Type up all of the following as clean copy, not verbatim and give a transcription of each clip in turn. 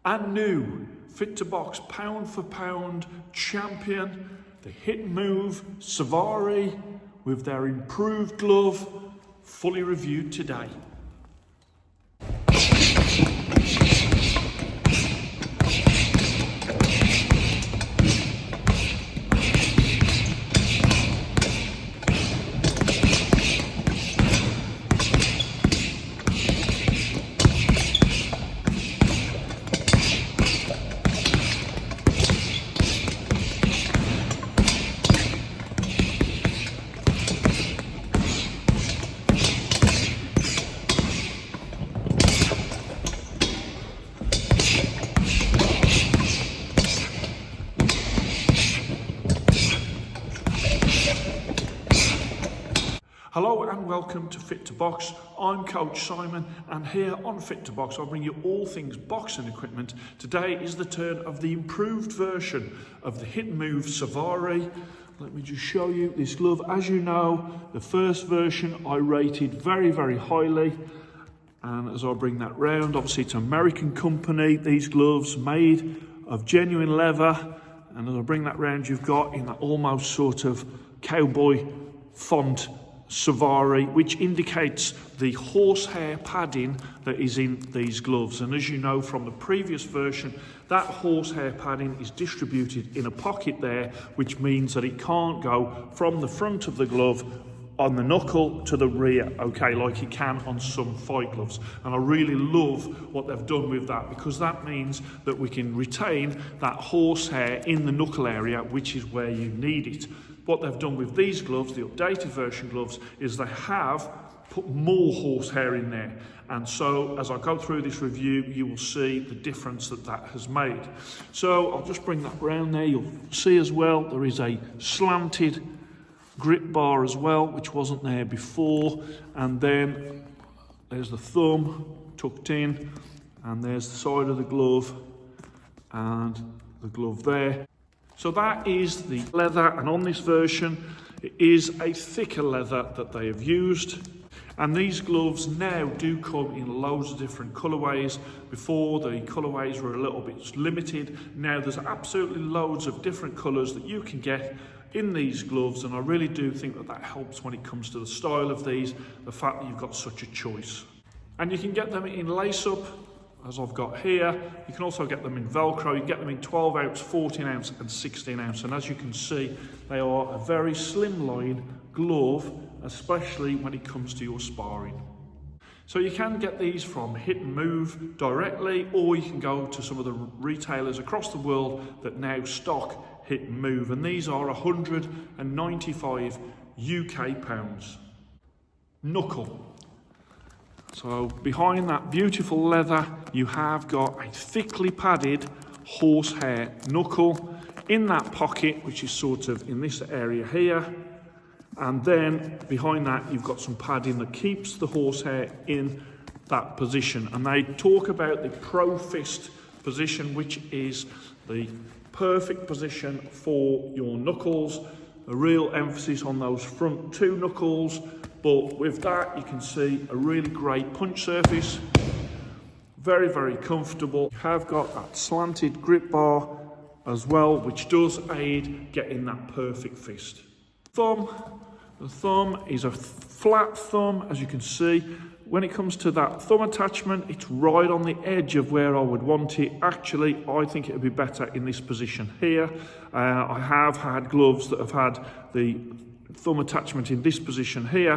And new Fit2Box pound for pound champion, the hit and move Savari with their improved glove, fully reviewed today. Hello and welcome to Fit2Box. I'm Coach Simon, and here on Fit2Box I'll bring you all things boxing equipment. Today is the turn of the improved version of the hit and move Savari. Let me just show you this glove. As you know, the first version I rated very, very highly. And as I bring that round, obviously it's an American company, these gloves made of genuine leather. And as I bring that round, you've got in that almost sort of cowboy font Suvari, which indicates the horsehair padding that is in these gloves. And as you know from the previous version, that horsehair padding is distributed in a pocket there, which means that it can't go from the front of the glove on the knuckle to the rear, okay, like it can on some fight gloves. And I really love what they've done with that, because that means that we can retain that horsehair in the knuckle area, which is where you need it. What they've done with these gloves, the updated version gloves, is they have put more horsehair in there. And so as I go through this review, you will see the difference that that has made. So I'll just bring that round there. You'll see as well, there is a slanted grip bar as well, which wasn't there before. And then there's the thumb tucked in, and there's the side of the glove and the glove there. So that is the leather, and on this version it is a thicker leather that they have used. And these gloves now do come in loads of different colourways. Before, the colourways were a little bit limited. Now there's absolutely loads of different colours that you can get in these gloves, and I really do think that that helps when it comes to the style of these, the fact that you've got such a choice. And you can get them in lace-up, as I've got here. You can also get them in Velcro. You can get them in 12 ounce, 14 ounce and 16 ounce. And as you can see, they are a very slimline glove, especially when it comes to your sparring. So you can get these from Hit and Move directly, or you can go to some of the retailers across the world that now stock Hit and Move. And these are 195 UK pounds. Knuckle. So behind that beautiful leather, you have got a thickly padded horsehair knuckle in that pocket, which is sort of in this area here. And then behind that, you've got some padding that keeps the horsehair in that position. And they talk about the pro fist position, which is the perfect position for your knuckles. A real emphasis on those front two knuckles. But with that, you can see a really great punch surface. Very, very comfortable. You have got that slanted grip bar as well, which does aid getting that perfect fist. Thumb. The thumb is a flat thumb, as you can see. When it comes to that thumb attachment, it's right on the edge of where I would want it. Actually, I think it would be better in this position here. I have had gloves that have had the thumb attachment in this position here,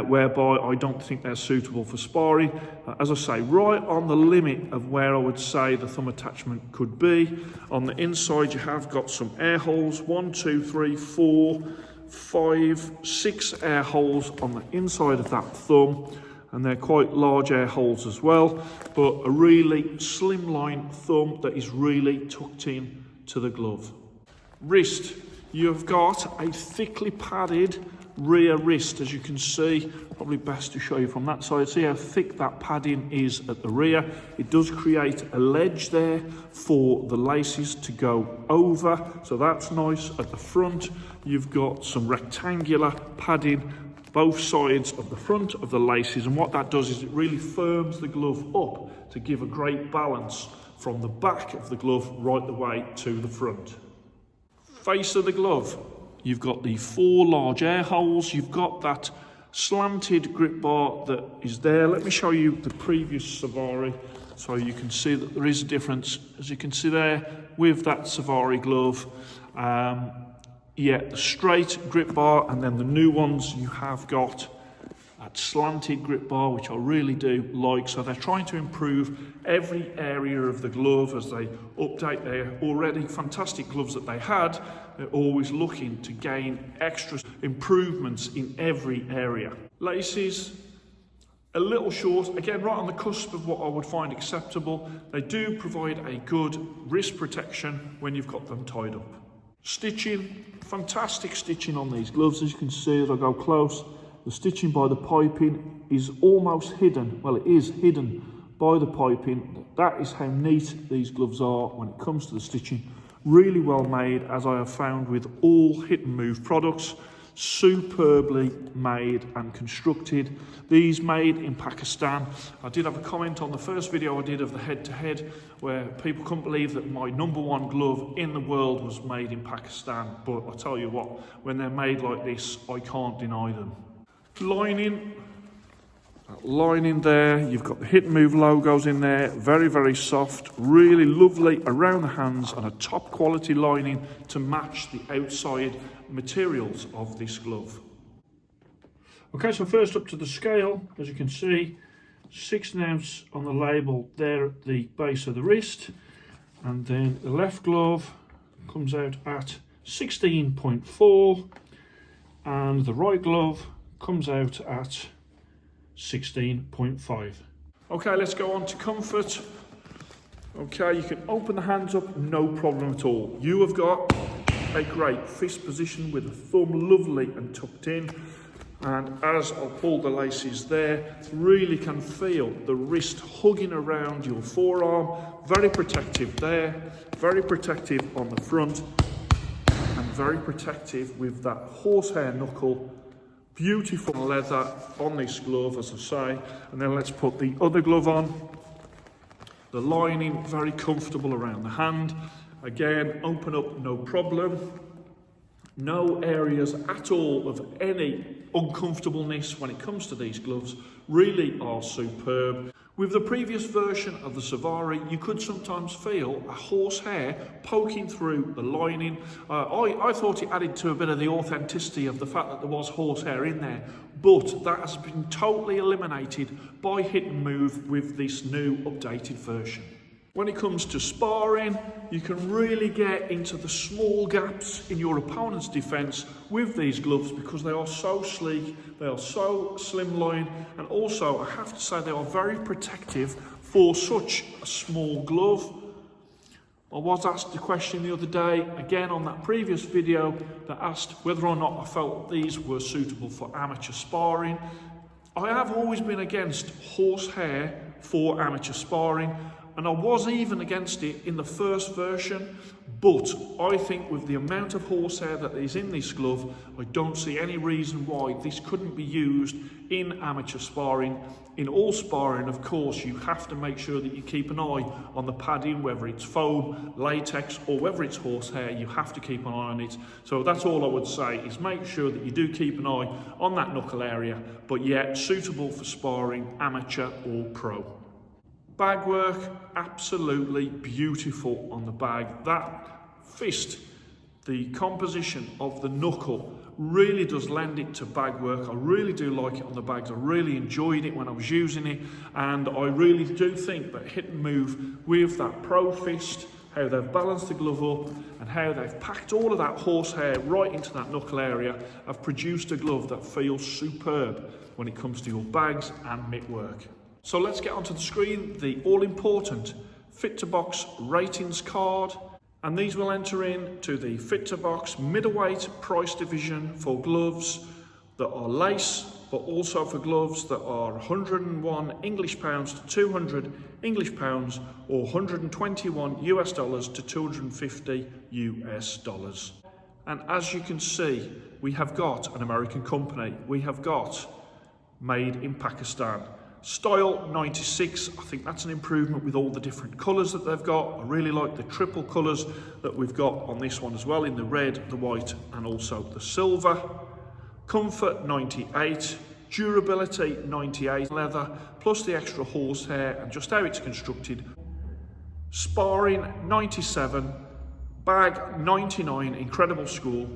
whereby I don't think they're suitable for sparring. As I say, right on the limit of where I would say the thumb attachment could be. On the inside, you have got some air holes. 1, 2, 3, 4, 5, 6 air holes on the inside of that thumb, and they're quite large air holes as well, but a really slimline thumb that is really tucked in to the glove. Wrist. You've got a thickly padded rear wrist, as you can see. Probably best to show you from that side. See how thick that padding is at the rear. It does create a ledge there for the laces to go over, so that's nice. At the front, you've got some rectangular padding both sides of the front of the laces, and what that does is it really firms the glove up to give a great balance from the back of the glove right the way to the front. Face of the glove, you've got the 4 large air holes, you've got that slanted grip bar that is there. Let me show you the previous Savari so you can see that there is a difference. As you can see there with that Savari glove, the straight grip bar, and then the new ones you have got that slanted grip bar, which I really do like. So they're trying to improve every area of the glove as they update their already fantastic gloves that they had. They're always looking to gain extra improvements in every area. Laces, a little short, again right on the cusp of what I would find acceptable. They do provide a good wrist protection when you've got them tied up. Stitching, fantastic stitching on these gloves. As you can see as I go close, the stitching by the piping is almost hidden. Well, it is hidden by the piping. That is how neat these gloves are when it comes to the stitching. Really well made, as I have found with all Hit and Move products. Superbly made and constructed. These made in Pakistan. I did have a comment on the first video I did of the head-to-head where people couldn't believe that my #1 glove in the world was made in Pakistan, but I tell you what, when they're made like this, I can't deny them. Lining, that lining there, you've got the Hit and Move logos in there, very, very soft, really lovely around the hands, and a top quality lining to match the outside materials of this glove. Okay, so first up to the scale, as you can see, 16 ounce on the label there at the base of the wrist, and then the left glove comes out at 16.4, and the right glove comes out at 16.5. Okay, let's go on to comfort. Okay, you can open the hands up, no problem at all. You have got a great fist position with the thumb lovely and tucked in, and as I pull the laces there, really can feel the wrist hugging around your forearm. Very protective there, very protective on the front, and very protective with that horsehair knuckle. Beautiful leather on this glove, as I say. And then let's put the other glove on. The lining very comfortable around the hand. Again, open up, no problem. No areas at all of any uncomfortableness when it comes to these gloves. Really are superb. With the previous version of the Savari, you could sometimes feel a horsehair poking through the lining. I thought it added to a bit of the authenticity of the fact that there was horsehair in there, but that has been totally eliminated by Hit and Move with this new updated version. When it comes to sparring, you can really get into the small gaps in your opponent's defence with these gloves because they are so sleek, they are so slimline, and also I have to say they are very protective for such a small glove. I was asked a question the other day, again on that previous video, that asked whether or not I felt these were suitable for amateur sparring. I have always been against horsehair for amateur sparring, and I was even against it in the first version, but I think with the amount of horsehair that is in this glove, I don't see any reason why this couldn't be used in amateur sparring. In all sparring, of course, you have to make sure that you keep an eye on the padding, whether it's foam, latex, or whether it's horsehair, you have to keep an eye on it. So that's all I would say, is make sure that you do keep an eye on that knuckle area, but yet suitable for sparring, amateur or pro. Bag work, absolutely beautiful on the bag. That fist, the composition of the knuckle really does lend it to bag work. I really do like it on the bags. I really enjoyed it when I was using it, and I really do think that Hit and Move with that pro fist, how they've balanced the glove up and how they've packed all of that horsehair right into that knuckle area, have produced a glove that feels superb when it comes to your bags and mitt work. So let's get onto the screen the all-important Fit2Box ratings card, and these will enter in to the Fit2Box middleweight price division for gloves that are lace, but also for gloves that are 101 English pounds to 200 English pounds, or 121 US dollars to 250 US dollars. And as you can see, we have got an American company. We have got made in Pakistan. Style 96, I think that's an improvement with all the different colours that they've got. I really like the triple colours that we've got on this one as well, in the red, the white and also the silver. Comfort 98, durability 98, leather plus the extra horsehair and just how it's constructed. Sparring 97, bag 99, incredible score,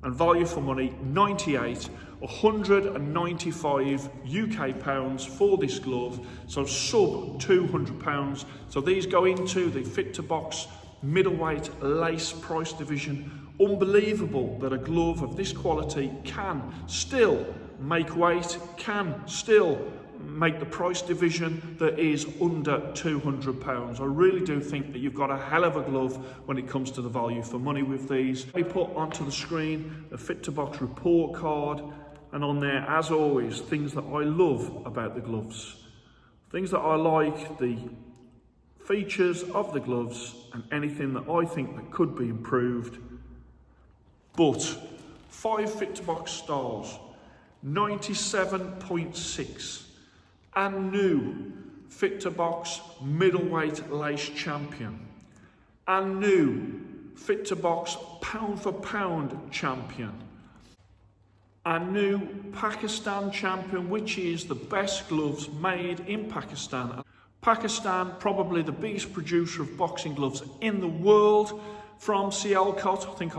and value for money 98, 195 UK pounds for this glove, so sub £200. So these go into the Fit2Box middleweight lace price division. Unbelievable that a glove of this quality can still make weight, can still make the price division that is under £200. I really do think that you've got a hell of a glove when it comes to the value for money with these. We put onto the screen the Fit2Box report card, and on there, as always, things that I love about the gloves. Things that I like, the features of the gloves, and anything that I think that could be improved. But 5 Fit2Box stars, 97.6, and new Fit2Box middleweight lace champion, and new Fit2Box pound for pound champion, and new Pakistan champion, which is the best gloves made in Pakistan. Pakistan, probably the biggest producer of boxing gloves in the world, from Sialkot. I think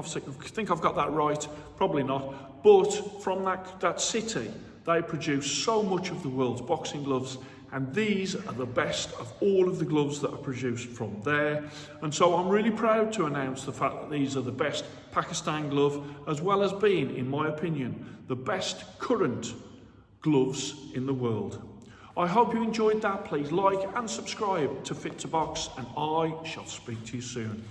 I've got that right, probably not, but from that city, they produce so much of the world's boxing gloves, and these are the best of all of the gloves that are produced from there. And so I'm really proud to announce the fact that these are the best Pakistan glove, as well as being, in my opinion, the best current gloves in the world. I hope you enjoyed that. Please like and subscribe to Fit2Box, and I shall speak to you soon.